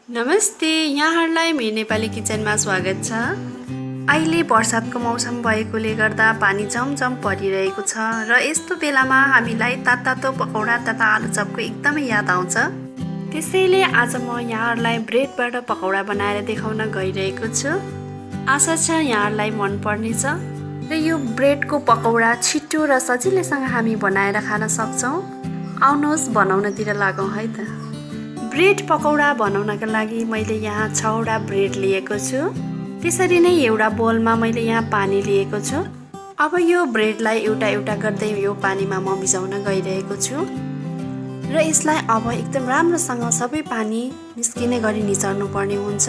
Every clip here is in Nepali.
नमस्ते, यहाँहरूलाई मेरो नेपाली किचनमा स्वागत छ। अहिले बर्सातको मौसम भएकोले गर्दा पानी जमजम परिरहेको छ र यस्तो बेलामा हामीलाई तातो पकौडा तथा आलुचपको एकदमै याद आउँछ। त्यसैले आज म यहाँहरूलाई ब्रेडबाट पकौडा बनाएर देखाउन गइरहेको छु। आशा छ यहाँहरूलाई मन पर्नेछ र यो ब्रेडको पकौडा छिटो र सजिलैसँग हामी बनाएर खान सक्छौँ। आउनुहोस् बनाउनतिर लागौँ है त। ब्रेड पकौडा बनाउनका लागि मैले यहाँ 6वटा ब्रेड लिएको छु। त्यसरी नै एउटा बोलमा मैले यहाँ पानी लिएको छु। अब यो ब्रेडलाई एउटा एउटा गर्दै यो पानीमा म भिजाउन गइरहेको छु र यसलाई अब एकदम राम्रोसँग सबै पानी निस्किने गरी निचोर्नु पर्ने हुन्छ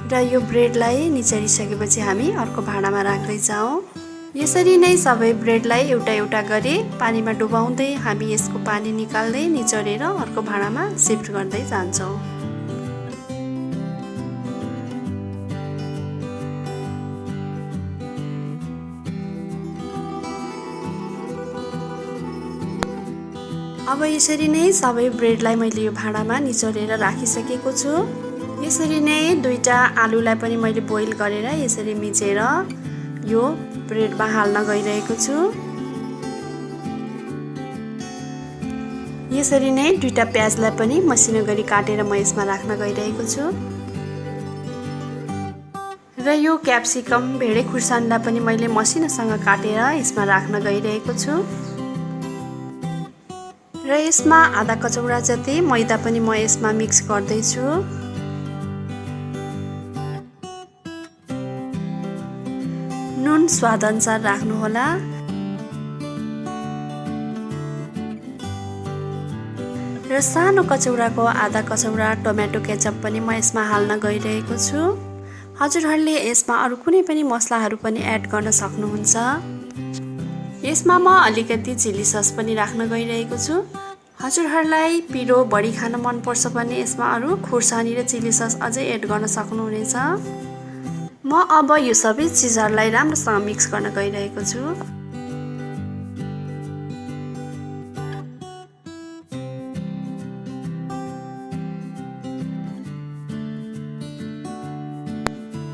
र यो ब्रेडलाई निचोरिसकेपछि हामी अर्को भाँडामा राख्दै जाउँ। यसरी नै सबै ब्रेडलाई एउटा एउटा गरी पानीमा डुबाउँदै हामी यसको पानी निकाल्दै निचोरेर अर्को भाँडामा शिफ्ट गर्दै जान्छौँ। अब यसरी नै सबै ब्रेडलाई मैले यो भाँडामा निचोरेर राखिसकेको छु। यसरी नै दुईटा आलुलाई पनि मैले बोइल गरेर यसरी मिचेर यो ब्रेडमा हाल्न गइरहेको छु। यसरी नै दुईटा प्याजलाई पनि मसिनो गरी काटेर म यसमा राख्न गइरहेको छु र यो क्याप्सिकम भेडे खुर्सानीलाई पनि मैले मसिनोसँग काटेर यसमा राख्न गइरहेको छु र यसमा आधा कचौरा जति मैदा पनि म यसमा मिक्स गर्दै छु। नुन स्वादअनुसार राख्नुहोला र सानो कचौराको आधा कचौरा टोमेटो केचप पनि म यसमा हाल्न गइरहेको छु। हजुरहरूले यसमा अरू कुनै पनि मसलाहरू पनि एड गर्न सक्नुहुन्छ। यसमा म अलिकति चिली सस पनि राख्न गइरहेको छु। हजुरहरूलाई पिरो बढी खान मनपर्छ भने यसमा अरू खुर्सानी र चिली सस अझै एड गर्न सक्नुहुनेछ। म अब यो सबै चिजहरूलाई राम्रोसँग मिक्स गर्न गइरहेको छु।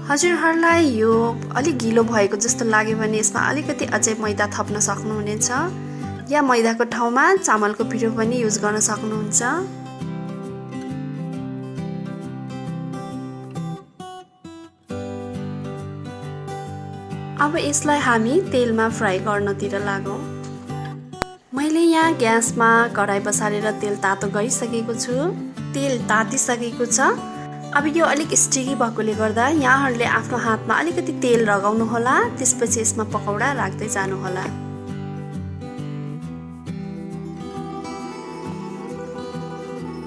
हजुरहरूलाई यो अलिक गिलो भएको जस्तो लाग्यो भने यसमा अलिकति अझै मैदा थप्न सक्नुहुनेछ या मैदाको ठाउँमा चामलको पिठो पनि युज गर्न सक्नुहुन्छ। अब यसलाई हामी तेलमा फ्राई गर्नतिर लागौँ। मैले यहाँ ग्यासमा कराई बसालेर तेल तातो गरिसकेको छु। तेल तातिसकेको छ। अब यो अलिक स्टिकी भएकोले गर्दा यहाँहरूले आफ्नो हातमा अलिकति तेल लगाउनु होला। त्यसपछि यसमा पकौडा राख्दै जानु होला।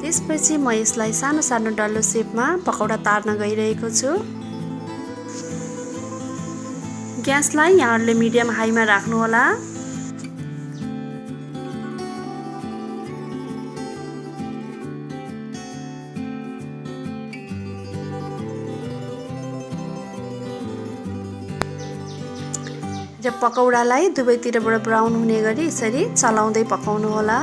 त्यसपछि म यसलाई सानो सानो डल्लो सेपमा पकौडा तार्न गइरहेको छु। ग्यासलाई यहाँहरूले मिडियम हाईमा राख्नुहोला। र पकौडालाई दुवैतिरबाट ब्राउन हुने गरी यसरी चलाउँदै पकाउनु होला।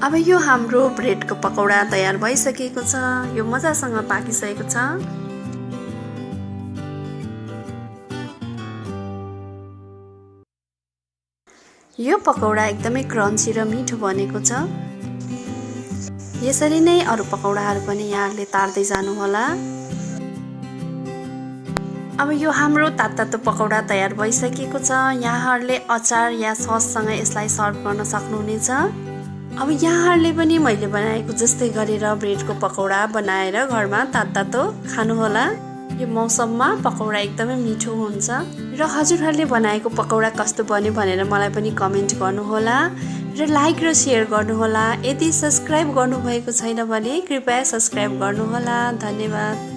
अब यो हाम्रो ब्रेडको पकौडा तयार भइसकेको छ। यो मजासँग पाकिसकेको छ। यो पकौडा एकदमै क्रन्ची र मिठो बनेको छ। यसरी नै अरू पकौडाहरू पनि यहाँहरूले तार्दै जानु होला। अब यो हाम्रो तातो पकौडा तयार भइसकेको छ। यहाँहरूले अचार या सससँग यसलाई सर्भ गर्न सक्नुहुनेछ। अब यहाँहरूले पनि मैले बनाएको जस्तै गरेर ब्रेडको पकौडा बनाएर घरमा तातो खानुहोला। यो मौसममा पकौडा एकदमै मिठो हुन्छ र हजुरहरूले बनाएको पकौडा कस्तो बन्यो भनेर मलाई पनि कमेन्ट गर्नुहोला र लाइक र सेयर गर्नुहोला। यदि सब्स्क्राइब गर्नुभएको छैन भने कृपया सब्स्क्राइब गर्नुहोला। धन्यवाद।